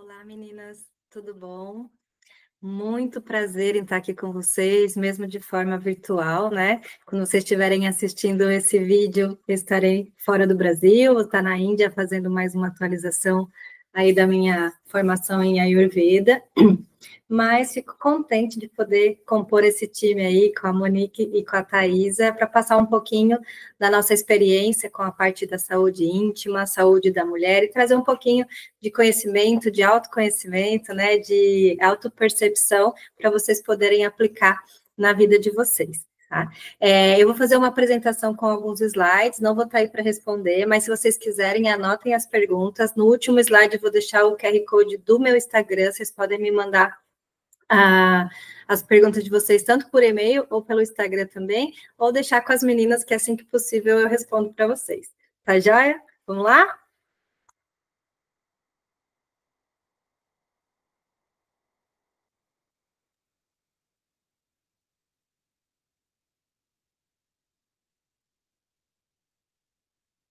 Olá, meninas, tudo bom? Muito prazer em estar aqui com vocês, mesmo de forma virtual, né? Quando vocês estiverem assistindo esse vídeo, eu estarei fora do Brasil, vou estar na Índia fazendo mais uma atualização aí da minha formação em Ayurveda. Mas fico contente de poder compor esse time aí com a Monique e com a Thaisa para passar um pouquinho da nossa experiência com a parte da saúde íntima, saúde da mulher, e trazer um pouquinho de conhecimento, de autoconhecimento, né, de autopercepção, para vocês poderem aplicar na vida de vocês. Tá? Eu vou fazer uma apresentação com alguns slides, não vou estar aí para responder, mas se vocês quiserem, anotem as perguntas. No último slide, eu vou deixar o QR Code do meu Instagram, vocês podem me mandar as perguntas de vocês, tanto por e-mail ou pelo Instagram também, ou deixar com as meninas, que assim que possível eu respondo para vocês. Tá joia? Vamos lá?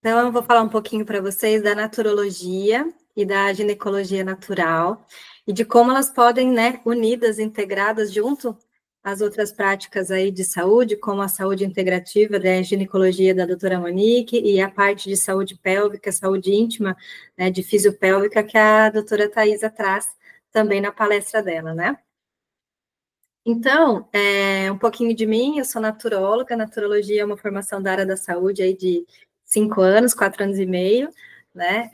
Então, eu vou falar um pouquinho para vocês da naturologia e da ginecologia natural, e de como elas podem, né, unidas, integradas junto às outras práticas aí de saúde, como a saúde integrativa da ginecologia da doutora Monique, e a parte de saúde pélvica, saúde íntima, né, de fisiopélvica, que a doutora Thaisa traz também na palestra dela, né? Então, um pouquinho de mim, eu sou naturóloga, naturologia é uma formação da área da saúde aí de 5 anos, 4 anos e meio, né?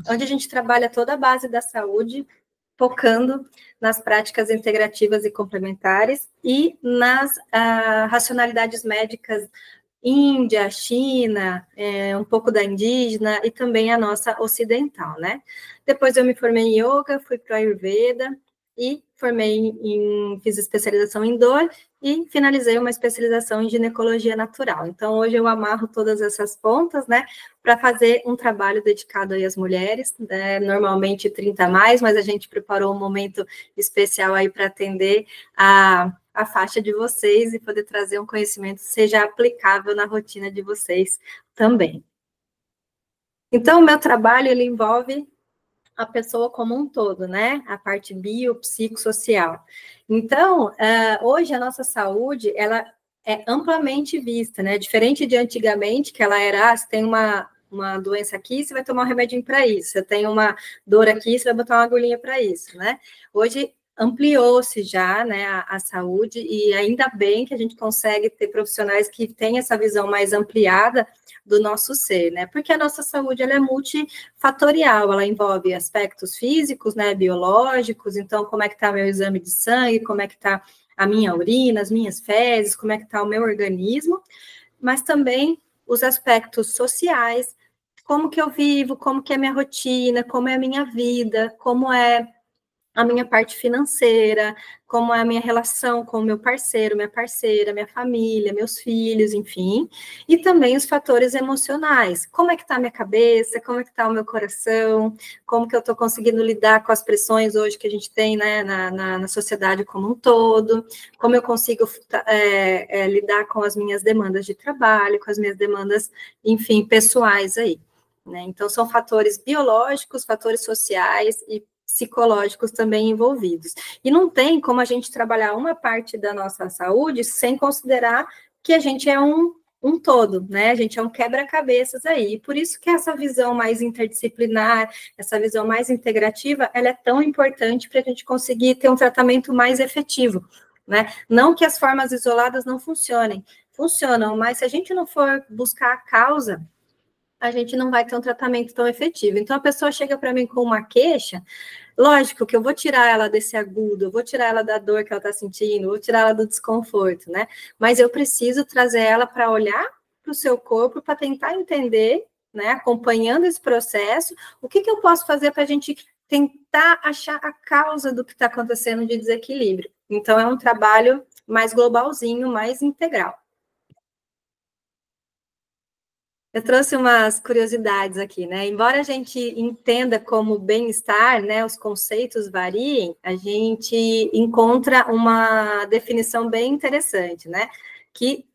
Onde a gente trabalha toda a base da saúde, focando nas práticas integrativas e complementares e nas racionalidades médicas Índia, China, um pouco da indígena e também a nossa ocidental, né? Depois eu me formei em yoga, fui para o Ayurveda e fiz especialização em dor e finalizei uma especialização em ginecologia natural. Então, hoje eu amarro todas essas pontas, né, para fazer um trabalho dedicado aí às mulheres, né, normalmente 30 a mais, mas a gente preparou um momento especial aí para atender a faixa de vocês e poder trazer um conhecimento que seja aplicável na rotina de vocês também. Então, o meu trabalho, ele envolve a pessoa como um todo, né? A parte biopsicossocial. Então, hoje a nossa saúde, ela é amplamente vista, né? Diferente de antigamente, que ela era, você tem uma doença aqui, você vai tomar um remedinho para isso. Você tem uma dor aqui, você vai botar uma agulhinha para isso, né? Hoje ampliou-se já, né, a saúde, e ainda bem que a gente consegue ter profissionais que têm essa visão mais ampliada do nosso ser, né? Porque a nossa saúde, ela é multifatorial, ela envolve aspectos físicos, né, biológicos, então como é que está meu exame de sangue, como é que está a minha urina, as minhas fezes, como é que está o meu organismo, mas também os aspectos sociais, como que eu vivo, como que é a minha rotina, como é a minha vida, como é a minha parte financeira, como é a minha relação com o meu parceiro, minha parceira, minha família, meus filhos, enfim, e também os fatores emocionais, como é que está a minha cabeça, como é que está o meu coração, como que eu estou conseguindo lidar com as pressões hoje que a gente tem, né, na sociedade como um todo, como eu consigo lidar com as minhas demandas de trabalho, com as minhas demandas, enfim, pessoais aí, né? Então, são fatores biológicos, fatores sociais e psicológicos também envolvidos. E não tem como a gente trabalhar uma parte da nossa saúde sem considerar que a gente é um todo, né? A gente é um quebra-cabeças aí. E por isso que essa visão mais interdisciplinar, essa visão mais integrativa, ela é tão importante para a gente conseguir ter um tratamento mais efetivo, né? Não que as formas isoladas não funcionem, funcionam, mas se a gente não for buscar a causa, a gente não vai ter um tratamento tão efetivo. Então, a pessoa chega para mim com uma queixa, lógico que eu vou tirar ela desse agudo, eu vou tirar ela da dor que ela está sentindo, vou tirar ela do desconforto, né? Mas eu preciso trazer ela para olhar para o seu corpo, para tentar entender, né, acompanhando esse processo, o que eu posso fazer para a gente tentar achar a causa do que está acontecendo de desequilíbrio. Então, é um trabalho mais globalzinho, mais integral. Eu trouxe umas curiosidades aqui, né? Embora a gente entenda como bem-estar, né, os conceitos variem, a gente encontra uma definição bem interessante, né? Que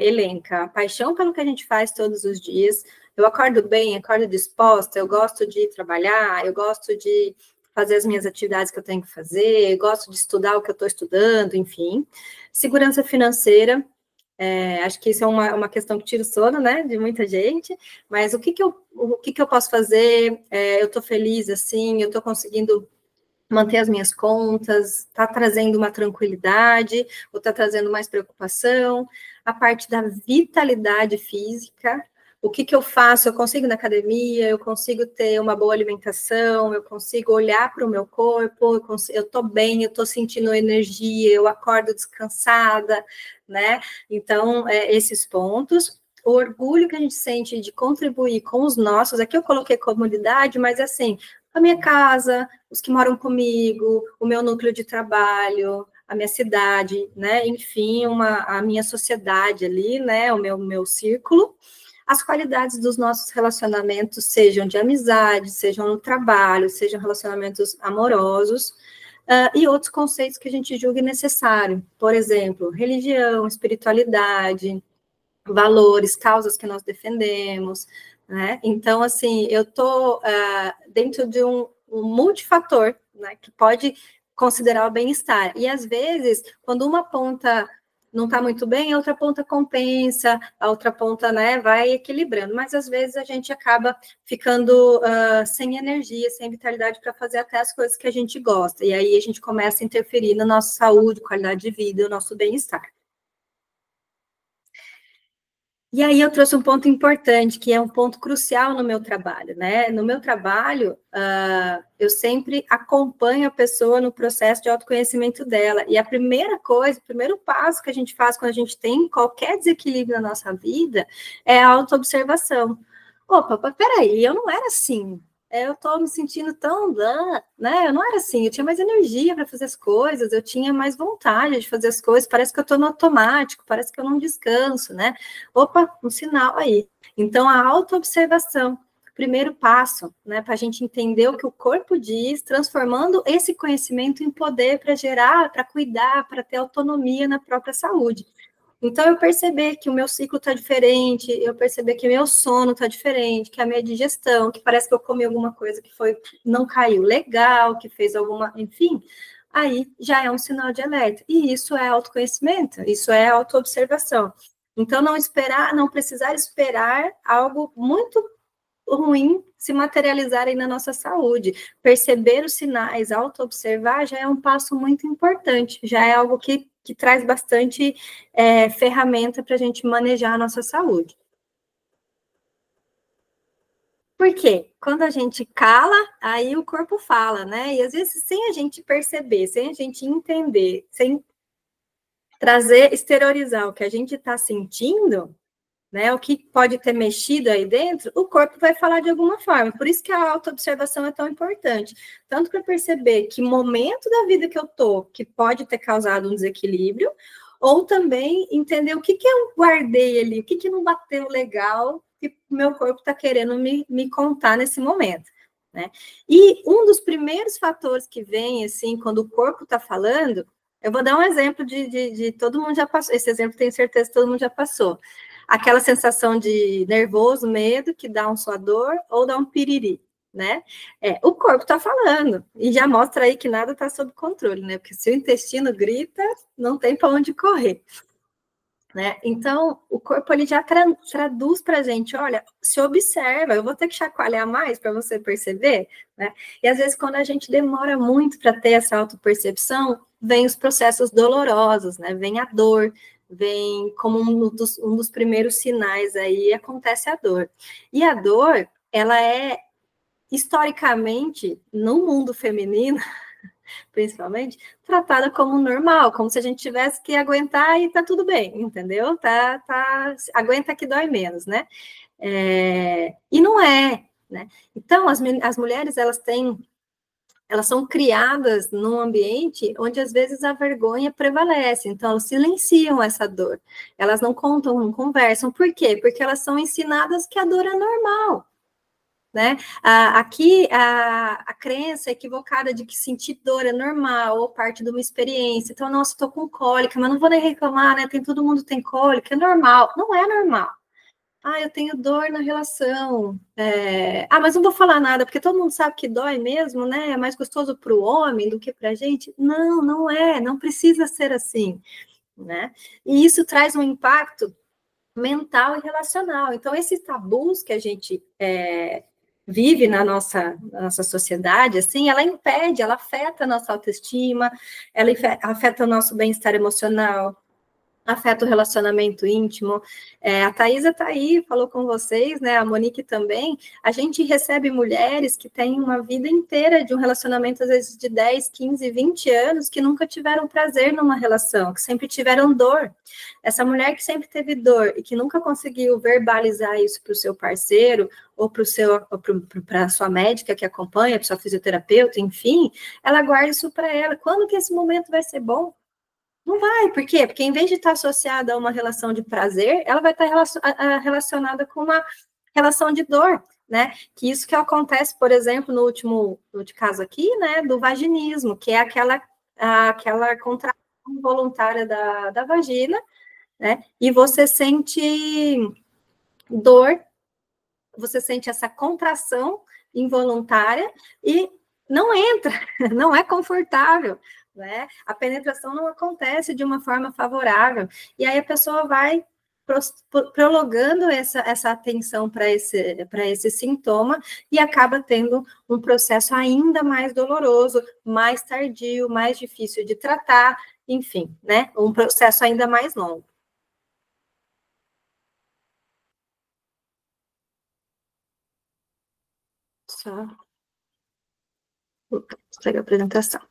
elenca a paixão pelo que a gente faz todos os dias, eu acordo bem, acordo disposta, eu gosto de trabalhar, eu gosto de fazer as minhas atividades que eu tenho que fazer, eu gosto de estudar o que eu estou estudando, enfim. Segurança financeira, acho que isso é uma questão que tira o sono, né, de muita gente, mas o que eu posso fazer? Eu estou feliz, assim, eu estou conseguindo manter as minhas contas, está trazendo uma tranquilidade, ou está trazendo mais preocupação, a parte da vitalidade física, o que eu faço? Eu consigo ir na academia, eu consigo ter uma boa alimentação, eu consigo olhar para o meu corpo, eu estou bem, eu estou sentindo energia, eu acordo descansada, né? Então, esses pontos. O orgulho que a gente sente de contribuir com os nossos, aqui eu coloquei comunidade, mas assim, a minha casa, os que moram comigo, o meu núcleo de trabalho, a minha cidade, né? Enfim, a minha sociedade ali, né? O meu círculo. As qualidades dos nossos relacionamentos, sejam de amizade, sejam no trabalho, sejam relacionamentos amorosos, e outros conceitos que a gente julgue necessário. Por exemplo, religião, espiritualidade, valores, causas que nós defendemos, né? Então, assim, eu estou dentro de um multifator, né, que pode considerar o bem-estar. E, às vezes, quando uma ponta não está muito bem, a outra ponta compensa, a outra ponta, né, vai equilibrando. Mas, às vezes, a gente acaba ficando sem energia, sem vitalidade para fazer até as coisas que a gente gosta. E aí a gente começa a interferir na nossa saúde, qualidade de vida, o nosso bem-estar. E aí eu trouxe um ponto importante, que é um ponto crucial no meu trabalho, né? No meu trabalho, eu sempre acompanho a pessoa no processo de autoconhecimento dela. E a primeira coisa, o primeiro passo que a gente faz quando a gente tem qualquer desequilíbrio na nossa vida é a autoobservação. Opa, peraí, eu não era assim. Eu estou me sentindo tão, né? Eu não era assim, eu tinha mais energia para fazer as coisas, eu tinha mais vontade de fazer as coisas, parece que eu estou no automático, parece que eu não descanso, né? Opa, um sinal aí. Então, a autoobservação, primeiro passo, né, para a gente entender o que o corpo diz, transformando esse conhecimento em poder para gerar, para cuidar, para ter autonomia na própria saúde. Então, eu perceber que o meu ciclo está diferente, eu perceber que meu sono está diferente, que a minha digestão, que parece que eu comi alguma coisa que não caiu legal, que fez alguma, enfim, aí já é um sinal de alerta. E isso é autoconhecimento, isso é autoobservação. Então, não precisar esperar algo muito ruim se materializarem na nossa saúde. Perceber os sinais, auto-observar, já é um passo muito importante, já é algo que traz bastante ferramenta para a gente manejar a nossa saúde. Por quê? Quando a gente cala, aí o corpo fala, né? E às vezes sem a gente perceber, sem a gente entender, sem exteriorizar o que a gente está sentindo, né, o que pode ter mexido aí dentro, o corpo vai falar de alguma forma. Por isso que a autoobservação é tão importante. Tanto para perceber que momento da vida que eu estou, que pode ter causado um desequilíbrio, ou também entender o que eu guardei ali, o que não bateu legal, que o meu corpo está querendo me contar nesse momento. Né? E um dos primeiros fatores que vem, assim, quando o corpo está falando, eu vou dar um exemplo de todo mundo já passou, esse exemplo tenho certeza que todo mundo já passou. Aquela sensação de nervoso, medo, que dá um suador ou dá um piriri, né? O corpo está falando e já mostra aí que nada está sob controle, né? Porque se o intestino grita, não tem para onde correr. Né? Então, o corpo ele já traduz para a gente, olha, se observa, eu vou ter que chacoalhar mais para você perceber, né? E às vezes quando a gente demora muito para ter essa autopercepção, vem os processos dolorosos, né? Vem a dor, vem como um dos primeiros sinais aí, acontece a dor. E a dor, ela é, historicamente, no mundo feminino, principalmente, tratada como normal, como se a gente tivesse que aguentar e tá tudo bem, entendeu? Aguenta que dói menos, né? E não é, né? Então, as mulheres, elas são criadas num ambiente onde, às vezes, a vergonha prevalece, então elas silenciam essa dor, elas não contam, não conversam, por quê? Porque elas são ensinadas que a dor é normal, né? Aqui, a crença equivocada de que sentir dor é normal, ou parte de uma experiência. Então, nossa, estou com cólica, mas não vou nem reclamar, né? Todo mundo tem cólica, é normal. Não é normal. Ah, eu tenho dor na relação. Mas não vou falar nada, porque todo mundo sabe que dói mesmo, né? É mais gostoso para o homem do que para a gente. Não, não é, não precisa ser assim, né? E isso traz um impacto mental e relacional. Então, esses tabus que a gente vive na nossa sociedade, assim, ela impede, ela afeta a nossa autoestima, ela afeta o nosso bem-estar emocional, afeta o relacionamento íntimo. A Thaisa está aí, falou com vocês, né? A Monique também. A gente recebe mulheres que têm uma vida inteira de um relacionamento, às vezes, de 10, 15, 20 anos, que nunca tiveram prazer numa relação, que sempre tiveram dor. Essa mulher que sempre teve dor e que nunca conseguiu verbalizar isso para o seu parceiro, ou para a sua médica que acompanha, para sua fisioterapeuta, enfim, ela guarda isso para ela. Quando que esse momento vai ser bom? Não vai, por quê? Porque em vez de estar associada a uma relação de prazer, ela vai estar relacionada com uma relação de dor, né? Que isso que acontece, por exemplo, no último caso aqui, né, do vaginismo, que é aquela contração involuntária da vagina, né? E você sente dor, você sente essa contração involuntária e não entra, não é confortável, né? A penetração não acontece de uma forma favorável. E aí a pessoa vai prolongando essa atenção para esse sintoma e acaba tendo um processo ainda mais doloroso, mais tardio, mais difícil de tratar, enfim, né? Um processo ainda mais longo. Só segue a apresentação.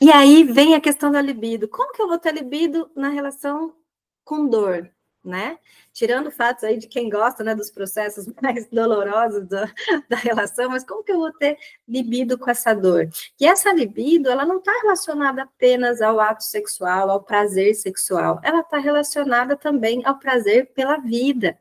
E aí vem a questão da libido. Como que eu vou ter libido na relação com dor, né? Tirando fatos aí de quem gosta, né, dos processos mais dolorosos da relação, mas como que eu vou ter libido com essa dor? E essa libido, ela não está relacionada apenas ao ato sexual, ao prazer sexual, ela está relacionada também ao prazer pela vida,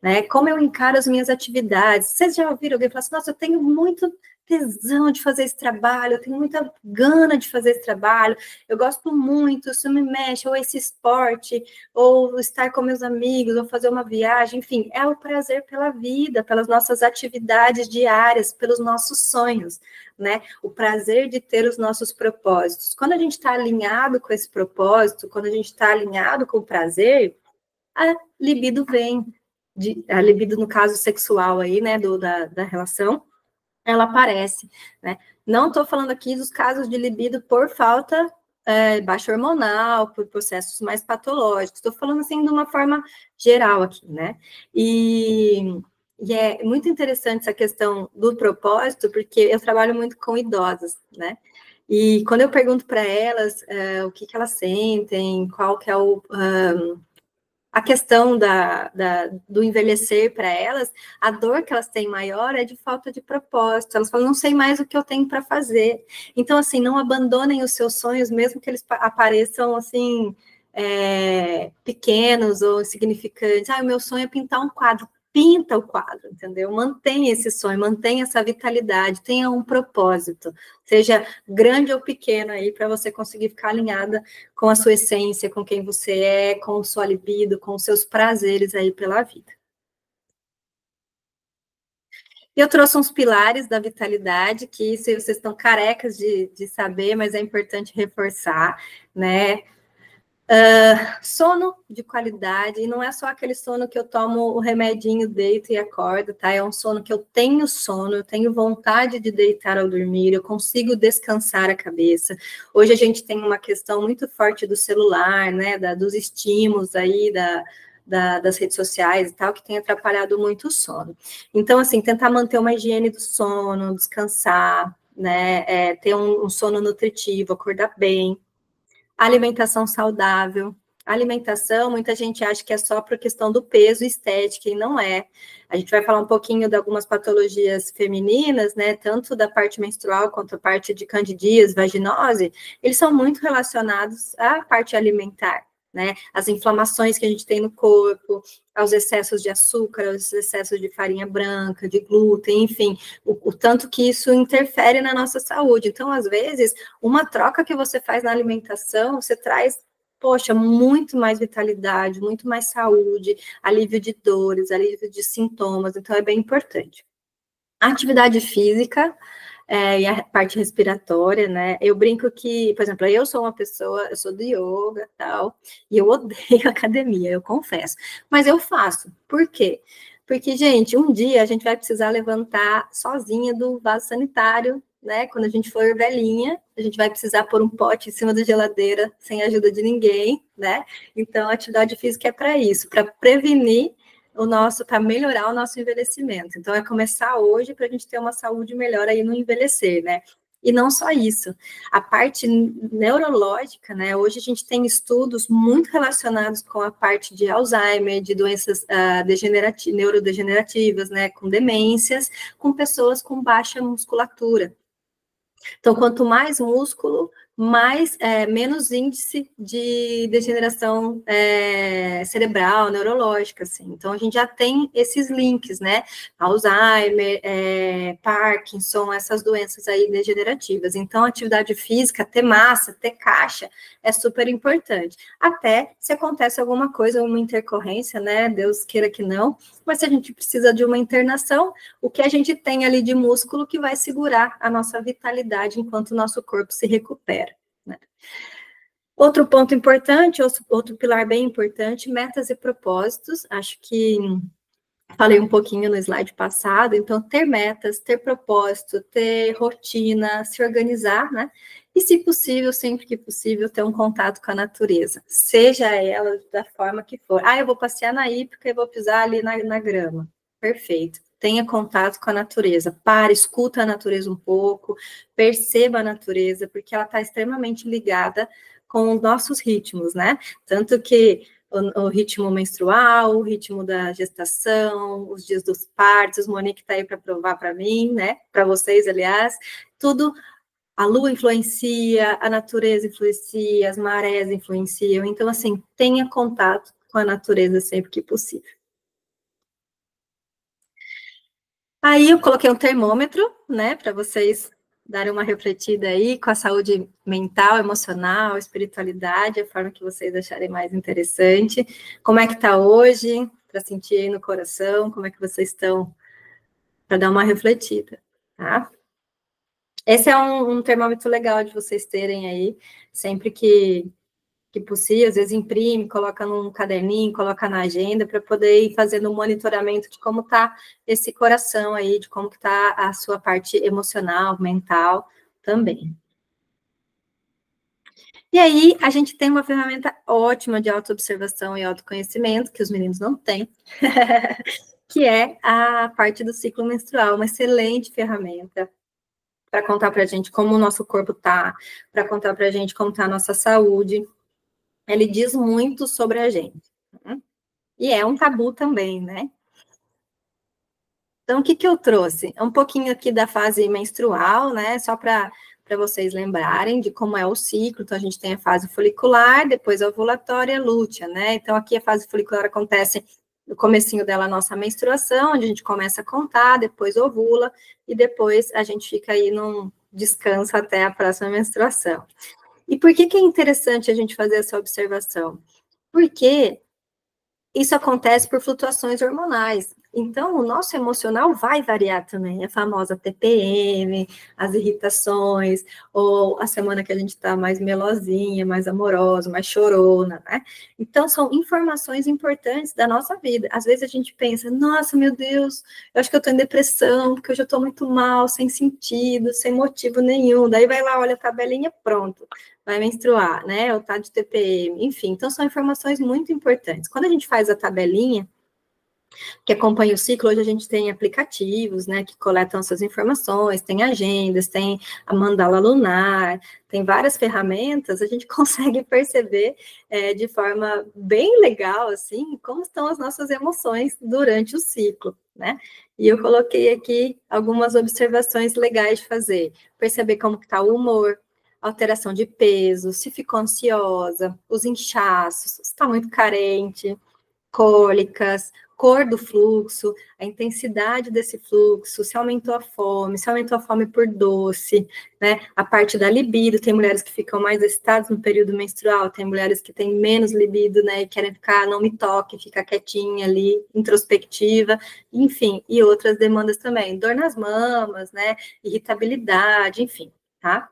né? Como eu encaro as minhas atividades. Vocês já ouviram alguém falar assim, nossa, eu tenho muito tesão de fazer esse trabalho, eu tenho muita gana de fazer esse trabalho, eu gosto muito, isso me mexe, ou esse esporte, ou estar com meus amigos, ou fazer uma viagem, enfim, é o prazer pela vida, pelas nossas atividades diárias, pelos nossos sonhos, né? O prazer de ter os nossos propósitos. Quando a gente está alinhado com esse propósito, quando a gente está alinhado com o prazer, a libido vem, a libido no caso sexual aí, né, da relação, ela aparece, né? Não estou falando aqui dos casos de libido por falta baixa hormonal, por processos mais patológicos. Estou falando assim de uma forma geral aqui, né? E é muito interessante essa questão do propósito, porque eu trabalho muito com idosas, né? E quando eu pergunto para elas o que elas sentem, qual que é a questão do envelhecer para elas, a dor que elas têm maior é de falta de propósito. Elas falam, não sei mais o que eu tenho para fazer. Então, assim, não abandonem os seus sonhos, mesmo que eles apareçam, assim, pequenos ou insignificantes. O meu sonho é pintar um quadro. Pinta o quadro, entendeu? Mantenha esse sonho, mantenha essa vitalidade, tenha um propósito, seja grande ou pequeno aí, para você conseguir ficar alinhada com a sua essência, com quem você é, com sua libido, com os seus prazeres aí pela vida. Eu trouxe uns pilares da vitalidade, que se vocês estão carecas de saber, mas é importante reforçar, né? Sono de qualidade, e não é só aquele sono que eu tomo o remedinho, deito e acordo, tá? É um sono que eu tenho vontade de deitar ao dormir, eu consigo descansar a cabeça. Hoje a gente tem uma questão muito forte do celular, né? Dos estímulos aí, das redes sociais e tal, que tem atrapalhado muito o sono. Então, assim, tentar manter uma higiene do sono, descansar, né? Ter um sono nutritivo, acordar bem. Alimentação saudável. Alimentação, muita gente acha que é só por questão do peso estética, e não é. A gente vai falar um pouquinho de algumas patologias femininas, né? Tanto da parte menstrual quanto a parte de candidíase, vaginose, eles são muito relacionados à parte alimentar, né? As inflamações que a gente tem no corpo, aos excessos de açúcar, aos excessos de farinha branca, de glúten, enfim, o tanto que isso interfere na nossa saúde. Então, às vezes, uma troca que você faz na alimentação, você traz poxa, muito mais vitalidade, muito mais saúde, alívio de dores, alívio de sintomas, então é bem importante. A atividade física e a parte respiratória, né? Eu brinco que, por exemplo, eu sou uma pessoa, eu sou do yoga e tal, e eu odeio academia, eu confesso, mas eu faço. Por quê? Porque, gente, um dia a gente vai precisar levantar sozinha do vaso sanitário, né? Quando a gente for velhinha, a gente vai precisar pôr um pote em cima da geladeira sem a ajuda de ninguém, né? Então, a atividade física é para isso, para prevenir o nosso, para melhorar o nosso envelhecimento. Então, é começar hoje para a gente ter uma saúde melhor aí no envelhecer, né? E não só isso, a parte neurológica, né? Hoje a gente tem estudos muito relacionados com a parte de Alzheimer, de doenças neurodegenerativas, né? Com demências, com pessoas com baixa musculatura. Então, quanto mais músculo, menos índice de degeneração cerebral, neurológica, assim. Então, a gente já tem esses links, né? Alzheimer, Parkinson, essas doenças aí degenerativas. Então, atividade física, ter massa, ter caixa, é super importante. Até se acontece alguma coisa, uma intercorrência, né? Deus queira que não, mas se a gente precisa de uma internação, o que a gente tem ali de músculo que vai segurar a nossa vitalidade enquanto o nosso corpo se recupera, né? Outro ponto importante, outro pilar bem importante, metas e propósitos. Acho que falei um pouquinho no slide passado, então ter metas, ter propósito, ter rotina, se organizar, né? E, se possível, sempre que possível, ter um contato com a natureza, seja ela da forma que for. Eu vou passear na hípica e vou pisar ali na grama. Perfeito. Tenha contato com a natureza. Escuta a natureza um pouco, perceba a natureza, porque ela está extremamente ligada com os nossos ritmos, né? Tanto que o ritmo menstrual, o ritmo da gestação, os dias dos partos, Monique está aí para provar para mim, né? Para vocês, aliás, tudo. A lua influencia, a natureza influencia, as marés influenciam. Então, assim, tenha contato com a natureza sempre que possível. Aí eu coloquei um termômetro, né, para vocês darem uma refletida aí com a saúde mental, emocional, espiritualidade, a forma que vocês acharem mais interessante. Como é que tá hoje, para sentir aí no coração, como é que vocês estão, para dar uma refletida, tá? Esse é um termômetro legal de vocês terem aí, sempre que possível, às vezes imprime, coloca num caderninho, coloca na agenda, para poder ir fazendo um monitoramento de como está esse coração aí, de como está a sua parte emocional, mental também. E aí, a gente tem uma ferramenta ótima de autoobservação e autoconhecimento, que os meninos não têm, que é a parte do ciclo menstrual, uma excelente ferramenta para contar para a gente como o nosso corpo está, para contar para a gente como está a nossa saúde. Ele diz muito sobre a gente. E é um tabu também, né? Então, o que eu trouxe? Um pouquinho aqui da fase menstrual, né? Só para vocês lembrarem de como é o ciclo. Então, a gente tem a fase folicular, depois a ovulatória e a lútea, né? Então, aqui a fase folicular acontece no comecinho dela, a nossa menstruação, onde a gente começa a contar, depois ovula, e depois a gente fica aí num descanso até a próxima menstruação. E por que é interessante a gente fazer essa observação? Porque isso acontece por flutuações hormonais. Então, o nosso emocional vai variar também. A famosa TPM, as irritações, ou a semana que a gente está mais melosinha, mais amorosa, mais chorona, né? Então, são informações importantes da nossa vida. Às vezes a gente pensa, nossa, meu Deus, eu acho que eu estou em depressão, porque eu já estou muito mal, sem sentido, sem motivo nenhum. Daí vai lá, olha a tabelinha, pronto. Vai menstruar, né? Ou tá de TPM, enfim. Então, são informações muito importantes. Quando a gente faz a tabelinha, que acompanha o ciclo, hoje a gente tem aplicativos, né, que coletam essas informações, tem agendas, tem a mandala lunar, tem várias ferramentas, a gente consegue perceber de forma bem legal, assim, como estão as nossas emoções durante o ciclo, né? E eu coloquei aqui algumas observações legais de fazer, perceber como está o humor, alteração de peso, se ficou ansiosa, os inchaços, se está muito carente, cólicas, cor do fluxo, a intensidade desse fluxo, se aumentou a fome por doce, né? A parte da libido, tem mulheres que ficam mais excitadas no período menstrual, tem mulheres que têm menos libido, né? E querem ficar, não me toque, ficar quietinha ali, introspectiva, enfim, e outras demandas também, dor nas mamas, né? Irritabilidade, enfim, tá?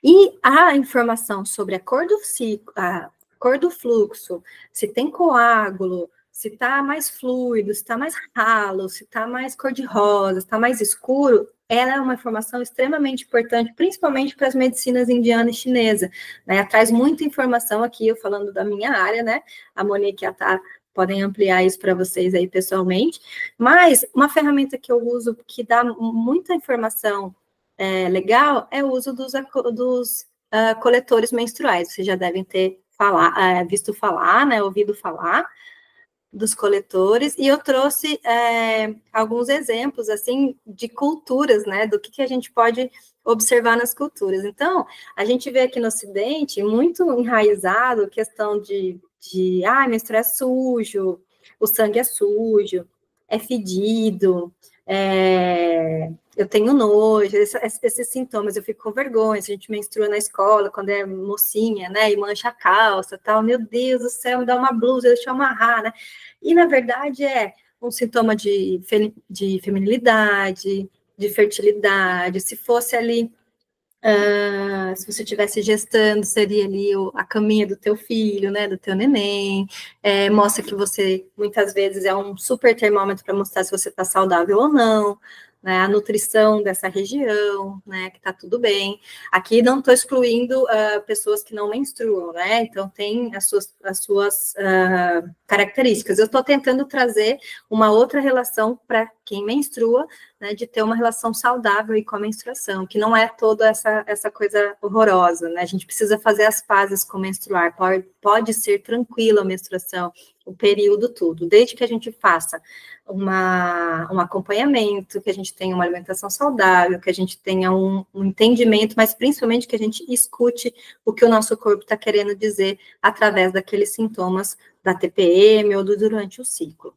E a informação sobre a cor do ciclo, a cor do fluxo, se tem coágulo, se está mais fluido, se está mais ralo, se está mais cor-de-rosa, se está mais escuro, ela é uma informação extremamente importante, principalmente para as medicinas indiana e chinesa, né? Traz muita informação aqui, eu falando da minha área, né? A Monique e a Tá podem ampliar isso para vocês aí pessoalmente, mas uma ferramenta que eu uso que dá muita informação legal é o uso dos coletores menstruais. Vocês já devem ter visto falar, né, ouvido falar dos coletores, e eu trouxe alguns exemplos, assim, de culturas, né, do que a gente pode observar nas culturas. Então, a gente vê aqui no Ocidente, muito enraizado, a questão de menstruar é sujo, o sangue é sujo, é fedido, eu tenho nojo, esses sintomas, eu fico com vergonha, se a gente menstrua na escola, quando é mocinha, né, e mancha a calça, tal, meu Deus do céu, me dá uma blusa, deixa eu amarrar, né, e na verdade é um sintoma de feminilidade, de fertilidade, se fosse ali, se você estivesse gestando, seria ali a caminha do teu filho, né, do teu neném, mostra que você, muitas vezes, é um super termômetro para mostrar se você está saudável ou não, né, a nutrição dessa região, né, que está tudo bem. Aqui não estou excluindo pessoas que não menstruam, né, então tem as suas características. Eu estou tentando trazer uma outra relação para quem menstrua, né, de ter uma relação saudável e com a menstruação, que não é toda essa coisa horrorosa, né, a gente precisa fazer as pazes com menstruar, pode ser tranquila a menstruação, o período todo, desde que a gente faça um acompanhamento, que a gente tenha uma alimentação saudável, que a gente tenha um entendimento, mas principalmente que a gente escute o que o nosso corpo está querendo dizer através daqueles sintomas da TPM ou durante o ciclo.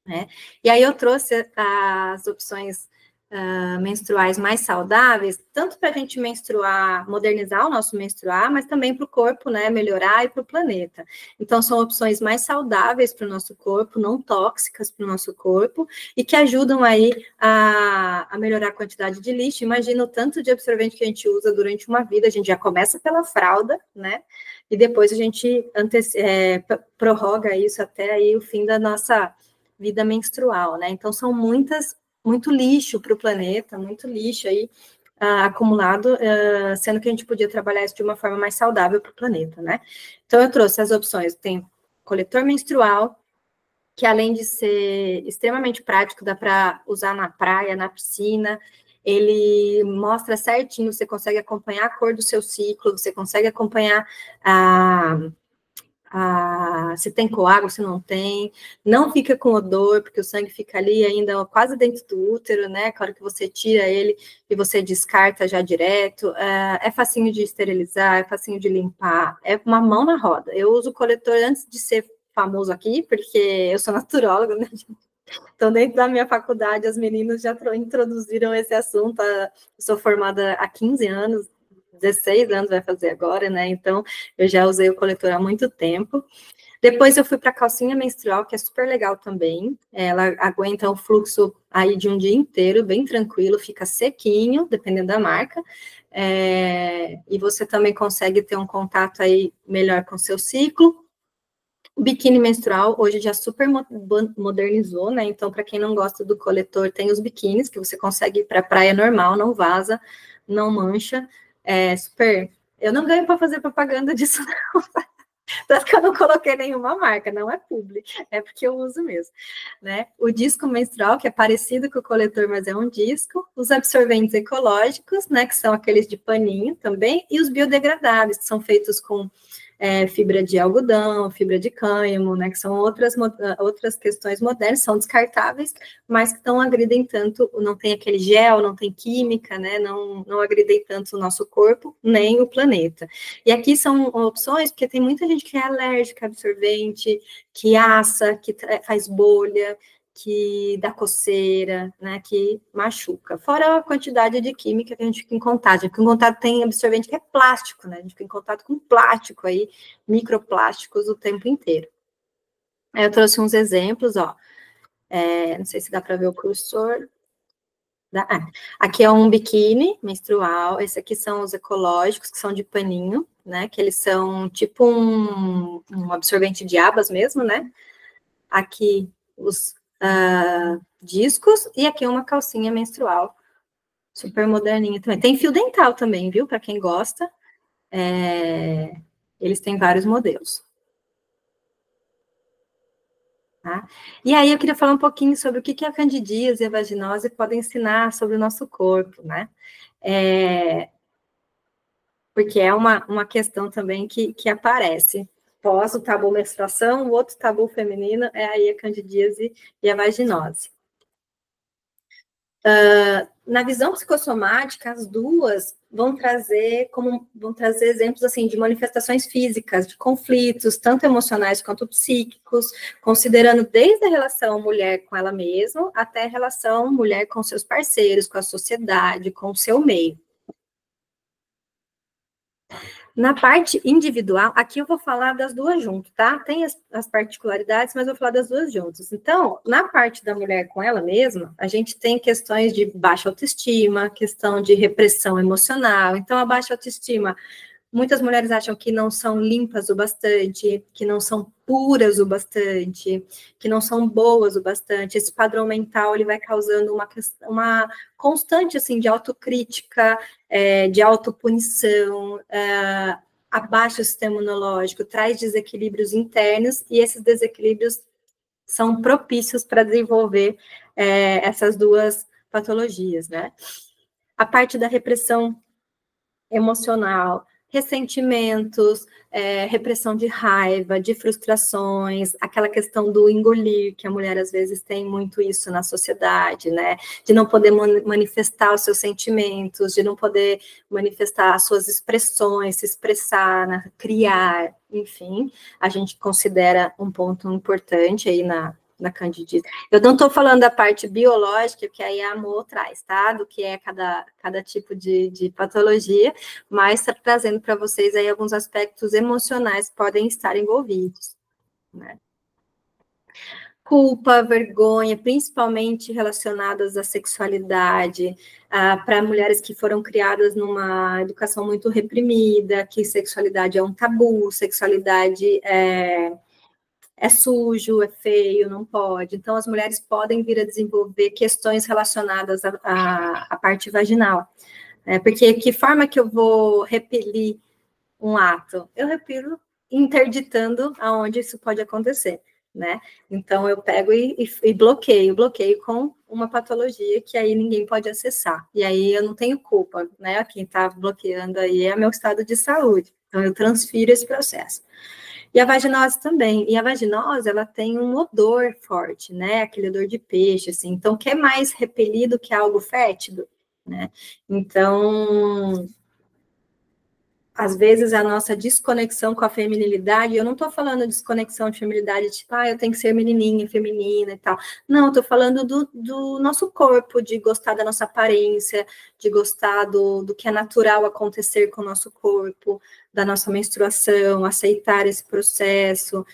Né? E aí eu trouxe as opções menstruais mais saudáveis, tanto para a gente menstruar, modernizar o nosso menstruar, mas também para o corpo, né, melhorar, e para o planeta. Então, são opções mais saudáveis para o nosso corpo, não tóxicas para o nosso corpo, e que ajudam aí a melhorar a quantidade de lixo. Imagina o tanto de absorvente que a gente usa durante uma vida, a gente já começa pela fralda, né, e depois a gente prorroga isso até aí o fim da nossa vida menstrual, né? Então, são muito lixo para o planeta, muito lixo aí acumulado, sendo que a gente podia trabalhar isso de uma forma mais saudável para o planeta, né? Então, eu trouxe as opções, tem coletor menstrual, que além de ser extremamente prático, dá para usar na praia, na piscina, ele mostra certinho, você consegue acompanhar a cor do seu ciclo, você consegue acompanhar se tem coágulo, se não tem, não fica com odor, porque o sangue fica ali ainda quase dentro do útero, né, a hora que você tira ele e você descarta já direto, é facinho de esterilizar, é facinho de limpar, é uma mão na roda. Eu uso o coletor antes de ser famoso aqui, porque eu sou naturóloga, né, então dentro da minha faculdade as meninas já introduziram esse assunto, eu sou formada há 15 anos, 16 anos vai fazer agora, né? Então, eu já usei o coletor há muito tempo. Depois eu fui para a calcinha menstrual, que é super legal também. Ela aguenta o fluxo aí de um dia inteiro, bem tranquilo, fica sequinho, dependendo da marca. E você também consegue ter um contato aí melhor com o seu ciclo. O biquíni menstrual hoje já super modernizou, né? Então, para quem não gosta do coletor, tem os biquínis, que você consegue ir para a praia normal, não vaza, não mancha. Super. Eu não ganho para fazer propaganda disso, não. Tanto que eu não coloquei nenhuma marca, não é publi, é porque eu uso mesmo, né? O disco menstrual, que é parecido com o coletor, mas é um disco. Os absorventes ecológicos, né? Que são aqueles de paninho também. E os biodegradáveis, que são feitos com fibra de algodão, fibra de cânhamo, né, que são outras questões modernas, são descartáveis, mas que não agridem tanto, não tem aquele gel, não tem química, né, não agridem tanto o nosso corpo, nem o planeta. E aqui são opções, porque tem muita gente que é alérgica a absorvente, que assa, que faz bolha, que dá coceira, né, que machuca. Fora a quantidade de química que a gente fica em contato. A gente fica em contato, tem absorvente que é plástico, né, a gente fica em contato com plástico aí, microplásticos o tempo inteiro. Aí eu trouxe uns exemplos, ó, não sei se dá para ver o cursor. Aqui é um biquíni menstrual, esse aqui são os ecológicos, que são de paninho, né, que eles são tipo um absorvente de abas mesmo, né, aqui os discos, e aqui uma calcinha menstrual, super moderninha também. Tem fio dental também, viu? Para quem gosta. Eles têm vários modelos. Tá? E aí eu queria falar um pouquinho sobre o que a candidíase e a vaginose podem ensinar sobre o nosso corpo, né? Porque é uma questão também que aparece. Pós o tabu menstruação, o outro tabu feminino é aí a candidíase e a vaginose. Na visão psicossomática, as duas vão trazer exemplos assim de manifestações físicas, de conflitos, tanto emocionais quanto psíquicos, considerando desde a relação mulher com ela mesma até a relação mulher com seus parceiros, com a sociedade, com o seu meio. Na parte individual, aqui eu vou falar das duas juntas, tá? Tem as particularidades, mas eu vou falar das duas juntas. Então, na parte da mulher com ela mesma, a gente tem questões de baixa autoestima, questão de repressão emocional. Então, a baixa autoestima, muitas mulheres acham que não são limpas o bastante, que não são puras o bastante, que não são boas o bastante. Esse padrão mental, ele vai causando uma constante, assim, de autocrítica, de autopunição, abaixa o sistema imunológico, traz desequilíbrios internos, e esses desequilíbrios são propícios para desenvolver essas duas patologias, né? A parte da repressão emocional, ressentimentos, repressão de raiva, de frustrações, aquela questão do engolir, que a mulher às vezes tem muito isso na sociedade, né? De não poder manifestar os seus sentimentos, de não poder manifestar as suas expressões, se expressar, né? Criar, enfim, a gente considera um ponto importante aí na candidíase. Eu não estou falando da parte biológica, que aí a Amor traz, tá? Do que é cada tipo de patologia, mas está trazendo para vocês aí alguns aspectos emocionais que podem estar envolvidos, né? Culpa, vergonha, principalmente relacionadas à sexualidade, para mulheres que foram criadas numa educação muito reprimida, que sexualidade é um tabu, sexualidade é sujo, é feio, não pode. Então, as mulheres podem vir a desenvolver questões relacionadas à parte vaginal. Porque que forma que eu vou repelir um ato? Eu repelo interditando aonde isso pode acontecer, né? Então, eu pego e bloqueio com uma patologia que aí ninguém pode acessar. E aí eu não tenho culpa, né? Quem está bloqueando aí é meu estado de saúde. Então, eu transfiro esse processo. E a vaginose também. E a vaginose, ela tem um odor forte, né? Aquele odor de peixe, assim. Então, que é mais repelido que algo fétido, né? Então, às vezes, a nossa desconexão com a feminilidade, eu não estou falando desconexão de feminilidade, tipo, eu tenho que ser menininha, feminina e tal. Não, estou falando do nosso corpo, de gostar da nossa aparência, de gostar do que é natural acontecer com o nosso corpo, da nossa menstruação, aceitar esse processo,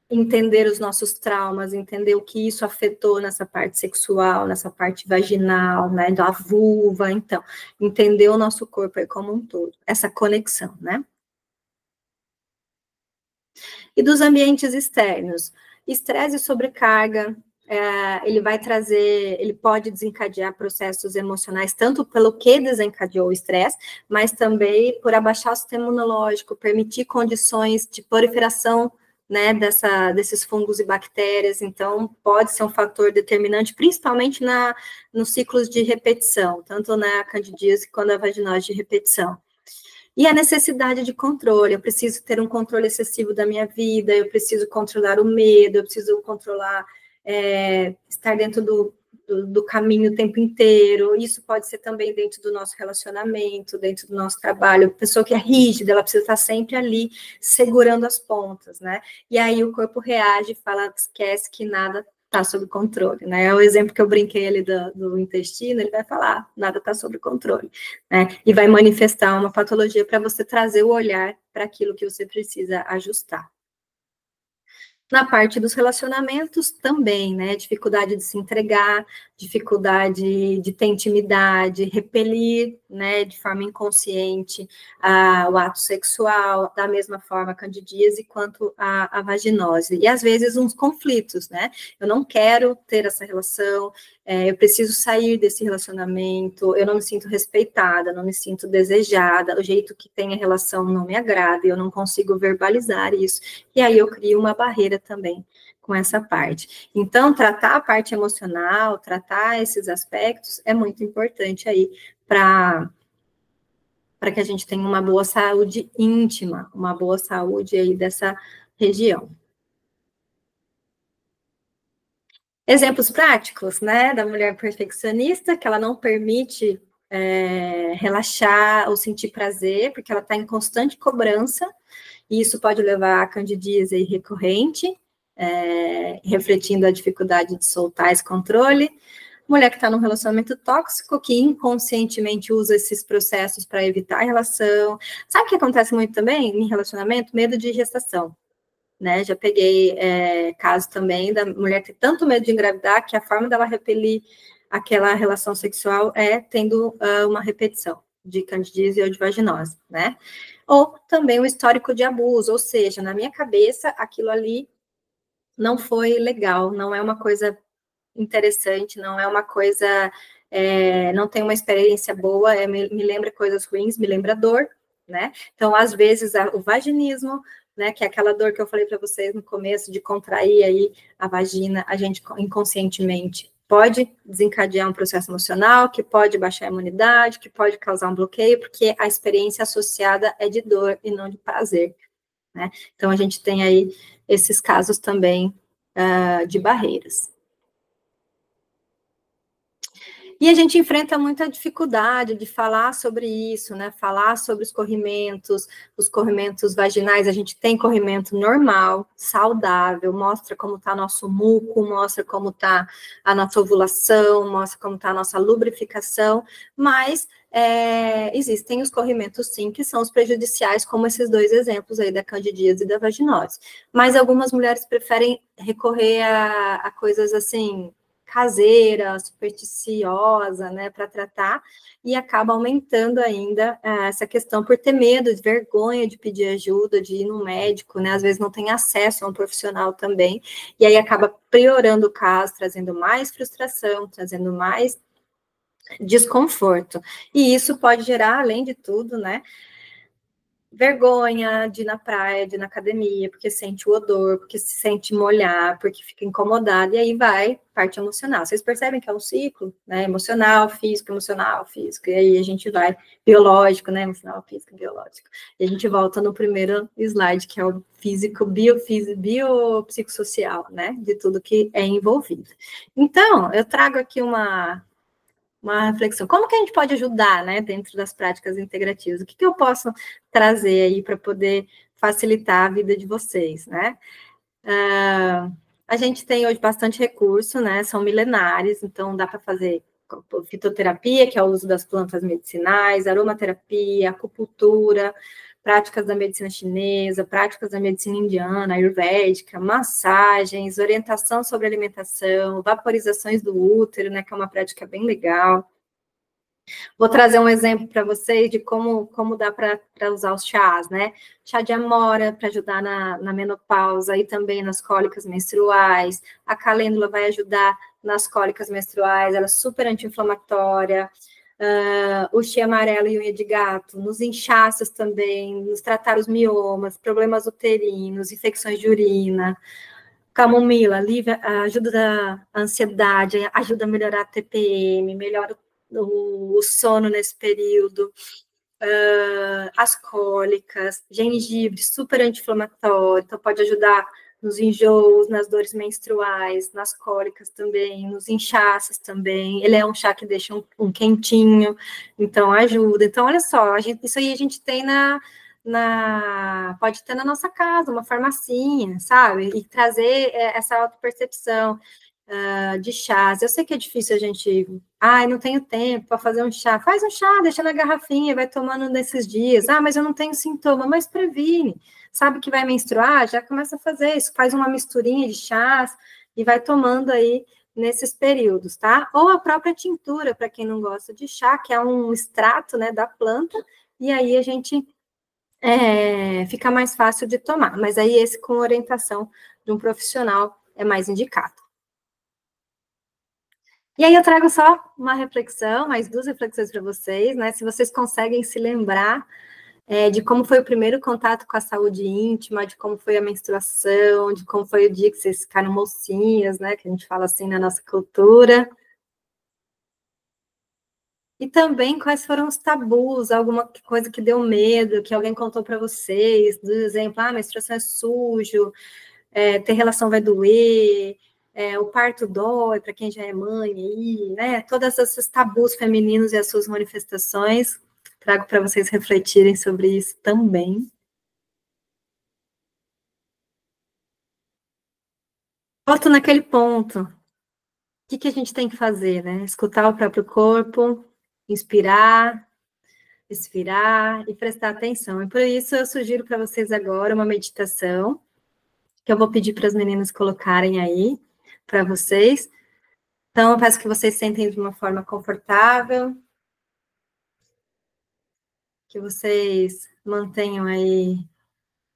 entender os nossos traumas, entender o que isso afetou nessa parte sexual, nessa parte vaginal, né, da vulva, então, entender o nosso corpo aí como um todo, essa conexão, né? E dos ambientes externos, estresse e sobrecarga, ele pode desencadear processos emocionais, tanto pelo que desencadeou o estresse, mas também por abaixar o sistema imunológico, permitir condições de proliferação, né, desses fungos e bactérias, então pode ser um fator determinante, principalmente nos ciclos de repetição, tanto na candidíase quanto na vaginose de repetição. E a necessidade de controle, eu preciso ter um controle excessivo da minha vida, eu preciso controlar o medo, eu preciso controlar, estar dentro do caminho o tempo inteiro. Isso pode ser também dentro do nosso relacionamento, dentro do nosso trabalho. A pessoa que é rígida, ela precisa estar sempre ali, segurando as pontas, né? E aí o corpo reage e fala, esquece que nada está sob controle, né? É o exemplo que eu brinquei ali do intestino, ele vai falar, nada está sob controle, né? E vai manifestar uma patologia para você trazer o olhar para aquilo que você precisa ajustar. Na parte dos relacionamentos também, né? Dificuldade de se entregar, dificuldade de ter intimidade, repelir, né, de forma inconsciente o ato sexual, da mesma forma a candidíase quanto a vaginose. E às vezes uns conflitos, né? Eu não quero ter essa relação, eu preciso sair desse relacionamento, eu não me sinto respeitada, não me sinto desejada, o jeito que tem a relação não me agrada, eu não consigo verbalizar isso, e aí eu crio uma barreira também com essa parte. Então, tratar a parte emocional, tratar esses aspectos é muito importante aí para que a gente tenha uma boa saúde íntima, uma boa saúde aí dessa região. Exemplos práticos, né, da mulher perfeccionista, que ela não permite relaxar ou sentir prazer, porque ela está em constante cobrança, e isso pode levar a candidíase recorrente, refletindo a dificuldade de soltar esse controle. Mulher que está num relacionamento tóxico, que inconscientemente usa esses processos para evitar a relação. Sabe o que acontece muito também em relacionamento? Medo de gestação. Né? Já peguei caso também da mulher ter tanto medo de engravidar que a forma dela repelir aquela relação sexual é tendo uma repetição de candidíase ou de vaginose, né? Ou também o histórico de abuso, ou seja, na minha cabeça, aquilo ali não foi legal, não é uma coisa interessante, não é uma coisa, não tem uma experiência boa, me lembra coisas ruins, me lembra dor, né? Então, às vezes, o vaginismo, né, que é aquela dor que eu falei para vocês no começo, de contrair aí a vagina, a gente inconscientemente pode desencadear um processo emocional, que pode baixar a imunidade, que pode causar um bloqueio, porque a experiência associada é de dor e não de prazer, né? Então, a gente tem aí esses casos também de barreiras. E a gente enfrenta muita dificuldade de falar sobre isso, né? Falar sobre os corrimentos vaginais. A gente tem corrimento normal, saudável, mostra como está nosso muco, mostra como está a nossa ovulação, mostra como está a nossa lubrificação, mas existem os corrimentos, sim, que são os prejudiciais, como esses dois exemplos aí da candidíase e da vaginose. Mas algumas mulheres preferem recorrer a coisas assim, caseira, supersticiosa, né, para tratar, e acaba aumentando ainda essa questão por ter medo, de vergonha de pedir ajuda, de ir no médico, né, às vezes não tem acesso a um profissional também, e aí acaba piorando o caso, trazendo mais frustração, trazendo mais desconforto, e isso pode gerar, além de tudo, né, vergonha de ir na praia, de ir na academia, porque sente o odor, porque se sente molhar, porque fica incomodado, e aí vai parte emocional. Vocês percebem que é um ciclo, né? Emocional, físico, e aí a gente vai biológico, né? Emocional, físico, biológico. E a gente volta no primeiro slide, que é o físico, biopsicossocial, né? De tudo que é envolvido. Então, eu trago aqui uma reflexão. Como que a gente pode ajudar, né, dentro das práticas integrativas? O que eu posso trazer aí para poder facilitar a vida de vocês, né? A gente tem hoje bastante recurso, né? São milenares, então dá para fazer fitoterapia, que é o uso das plantas medicinais, aromaterapia, acupuntura, práticas da medicina chinesa, práticas da medicina indiana, ayurvédica, massagens, orientação sobre alimentação, vaporizações do útero, né, que é uma prática bem legal. Vou trazer um exemplo para vocês de como dá para usar os chás, né? Chá de amora para ajudar na menopausa e também nas cólicas menstruais. A calêndula vai ajudar nas cólicas menstruais, ela é super anti-inflamatória. O chia amarelo e unha de gato, nos inchaços também, nos tratar os miomas, problemas uterinos, infecções de urina. Camomila, ajuda a ansiedade, ajuda a melhorar a TPM, melhora o sono nesse período. as cólicas, gengibre, super anti-inflamatório, então pode ajudar nos enjoos, nas dores menstruais, nas cólicas também, nos inchaços também. Ele é um chá que deixa um quentinho, então ajuda. Então, olha só, isso aí a gente tem pode ter na nossa casa, uma farmacinha, sabe? E trazer essa autopercepção de chás. Eu sei que é difícil a gente. Ai, não tenho tempo para fazer um chá. Faz um chá, deixa na garrafinha, vai tomando nesses dias. Ah, mas eu não tenho sintoma, mas previne. Sabe que vai menstruar? Já começa a fazer isso. Faz uma misturinha de chás e vai tomando aí nesses períodos, tá? Ou a própria tintura, para quem não gosta de chá, que é um extrato, né, da planta, e aí a gente fica mais fácil de tomar. Mas aí esse com orientação de um profissional é mais indicado. E aí eu trago só uma reflexão, mais duas reflexões para vocês, né? Se vocês conseguem se lembrar de como foi o primeiro contato com a saúde íntima, de como foi a menstruação, de como foi o dia que vocês ficaram mocinhas, né? Que a gente fala assim na nossa cultura. E também quais foram os tabus, alguma coisa que deu medo, que alguém contou para vocês, do exemplo, menstruação é sujo, ter relação vai doer, o parto dói para quem já é mãe aí, né? Todos esses tabus femininos e as suas manifestações, trago para vocês refletirem sobre isso também. Volto naquele ponto. O que a gente tem que fazer, né? Escutar o próprio corpo, inspirar, expirar e prestar atenção. E por isso eu sugiro para vocês agora uma meditação, que eu vou pedir para as meninas colocarem aí para vocês. Então, eu peço que vocês sentem de uma forma confortável, que vocês mantenham aí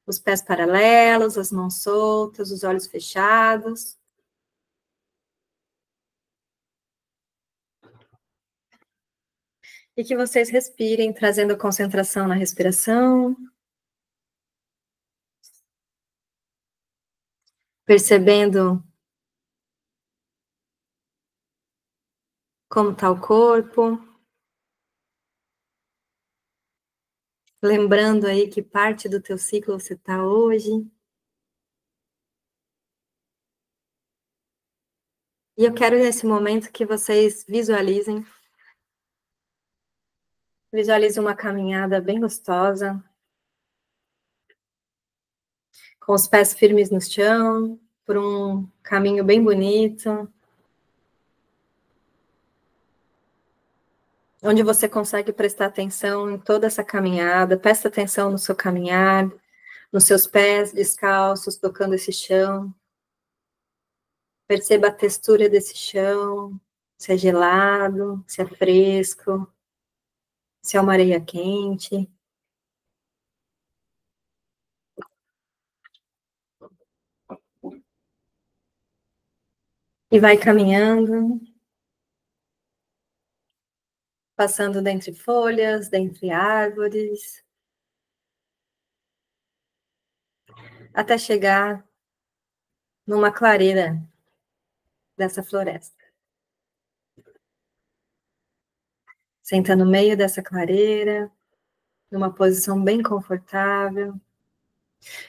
os pés paralelos, as mãos soltas, os olhos fechados. E que vocês respirem, trazendo a concentração na respiração. Percebendo como está o corpo. Lembrando aí que parte do teu ciclo você está hoje. E eu quero, nesse momento, que vocês visualizem uma caminhada bem gostosa, com os pés firmes no chão, por um caminho bem bonito, onde você consegue prestar atenção em toda essa caminhada, presta atenção no seu caminhar, nos seus pés descalços, tocando esse chão, perceba a textura desse chão, se é gelado, se é fresco, se é uma areia quente. E vai caminhando, passando dentre folhas, dentre árvores, até chegar numa clareira dessa floresta. Senta no meio dessa clareira, numa posição bem confortável.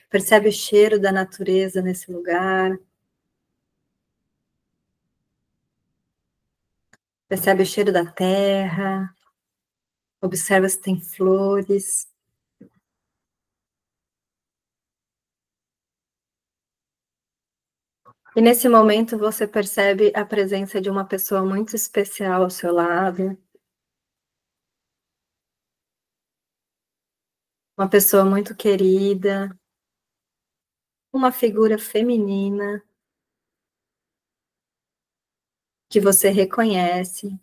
Percebe o cheiro da natureza nesse lugar. Percebe o cheiro da terra. Observa se tem flores. E nesse momento você percebe a presença de uma pessoa muito especial ao seu lado. Uma pessoa muito querida. Uma figura feminina que você reconhece.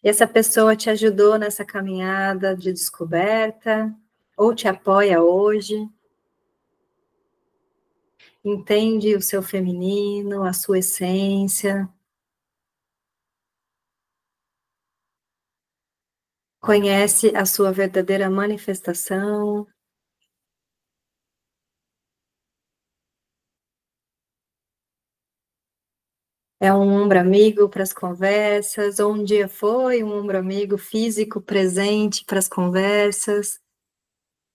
E essa pessoa te ajudou nessa caminhada de descoberta, ou te apoia hoje. Entende o seu feminino, a sua essência. Conhece a sua verdadeira manifestação. É um ombro amigo para as conversas, ou um dia foi um ombro amigo físico presente para as conversas,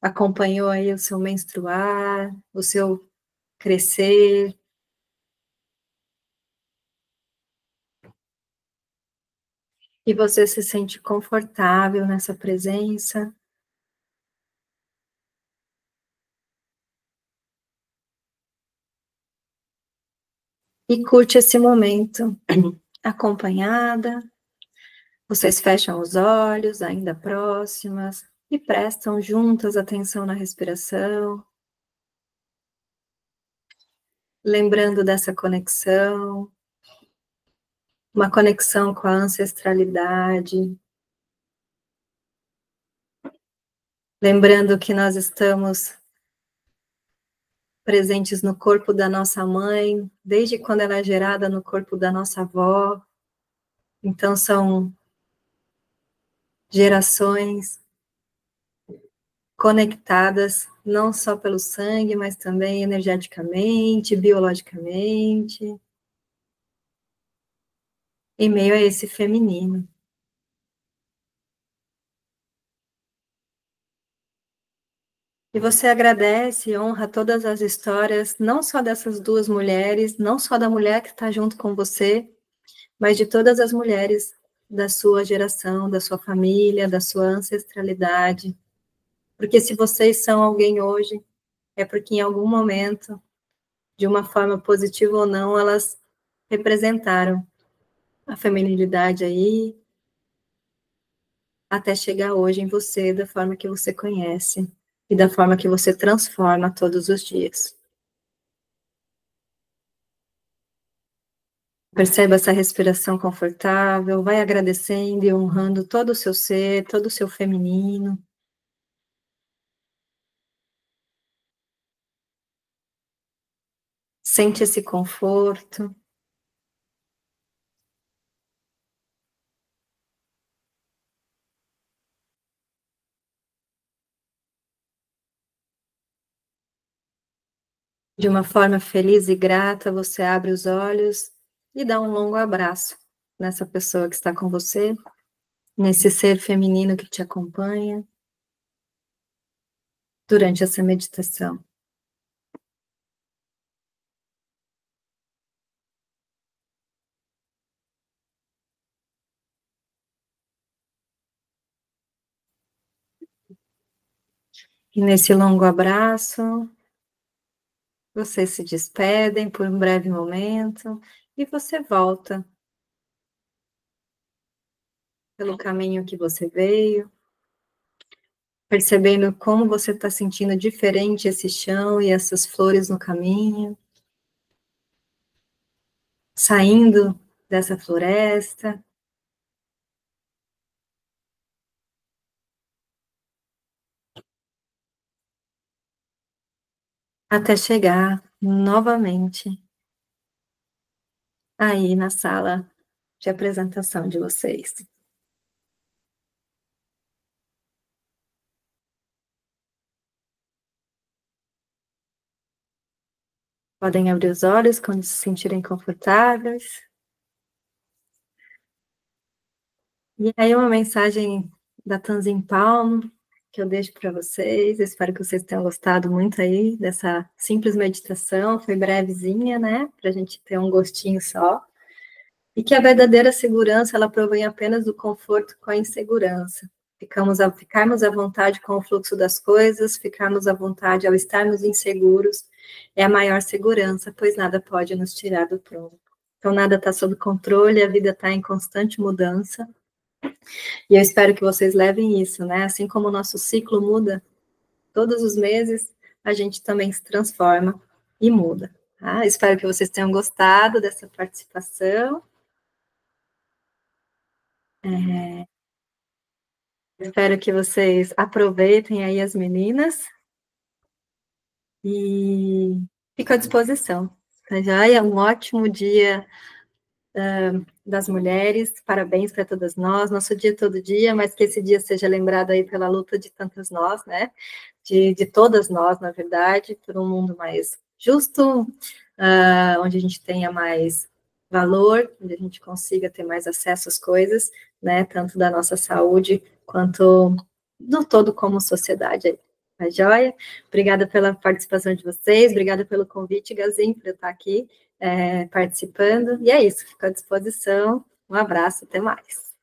acompanhou aí o seu menstruar, o seu crescer. E você se sente confortável nessa presença. E curte esse momento acompanhada. Vocês fecham os olhos, ainda próximas, e prestam juntas atenção na respiração, lembrando dessa conexão, uma conexão com a ancestralidade, lembrando que nós estamos presentes no corpo da nossa mãe, desde quando ela é gerada no corpo da nossa avó. Então, são gerações conectadas, não só pelo sangue, mas também energeticamente, biologicamente, em meio a esse feminino. E você agradece e honra todas as histórias, não só dessas duas mulheres, não só da mulher que está junto com você, mas de todas as mulheres da sua geração, da sua família, da sua ancestralidade. Porque se vocês são alguém hoje, é porque em algum momento, de uma forma positiva ou não, elas representaram a feminilidade aí, até chegar hoje em você, da forma que você conhece e da forma que você transforma todos os dias. Perceba essa respiração confortável, vai agradecendo e honrando todo o seu ser, todo o seu feminino. Sente esse conforto. De uma forma feliz e grata, você abre os olhos e dá um longo abraço nessa pessoa que está com você, nesse ser feminino que te acompanha durante essa meditação. E nesse longo abraço, vocês se despedem por um breve momento e você volta pelo caminho que você veio, percebendo como você está sentindo diferente esse chão e essas flores no caminho, saindo dessa floresta, até chegar novamente aí na sala de apresentação de vocês. Podem abrir os olhos quando se sentirem confortáveis. E aí uma mensagem da Tanzin Palmo, que eu deixo para vocês. Eu espero que vocês tenham gostado muito aí dessa simples meditação. Foi brevezinha, né? Para a gente ter um gostinho só. E que a verdadeira segurança, ela provém apenas do conforto com a insegurança. Ficarmos à vontade com o fluxo das coisas, ficarmos à vontade ao estarmos inseguros, é a maior segurança, pois nada pode nos tirar do prumo. Então, nada está sob controle, a vida está em constante mudança. E eu espero que vocês levem isso, né? Assim como o nosso ciclo muda todos os meses, a gente também se transforma e muda. Tá? Espero que vocês tenham gostado dessa participação. Espero que vocês aproveitem aí as meninas e fico à disposição. Tá joia? Um ótimo dia das mulheres, parabéns para todas nós, nosso dia todo dia, mas que esse dia seja lembrado aí pela luta de tantas nós, né? De todas nós, na verdade, por um mundo mais justo, onde a gente tenha mais valor, onde a gente consiga ter mais acesso às coisas, né, tanto da nossa saúde, quanto do todo como sociedade aí. Tá joia? Obrigada pela participação de vocês, obrigada pelo convite, Gazin, por eu estar aqui participando, e é isso, fico à disposição, um abraço, até mais.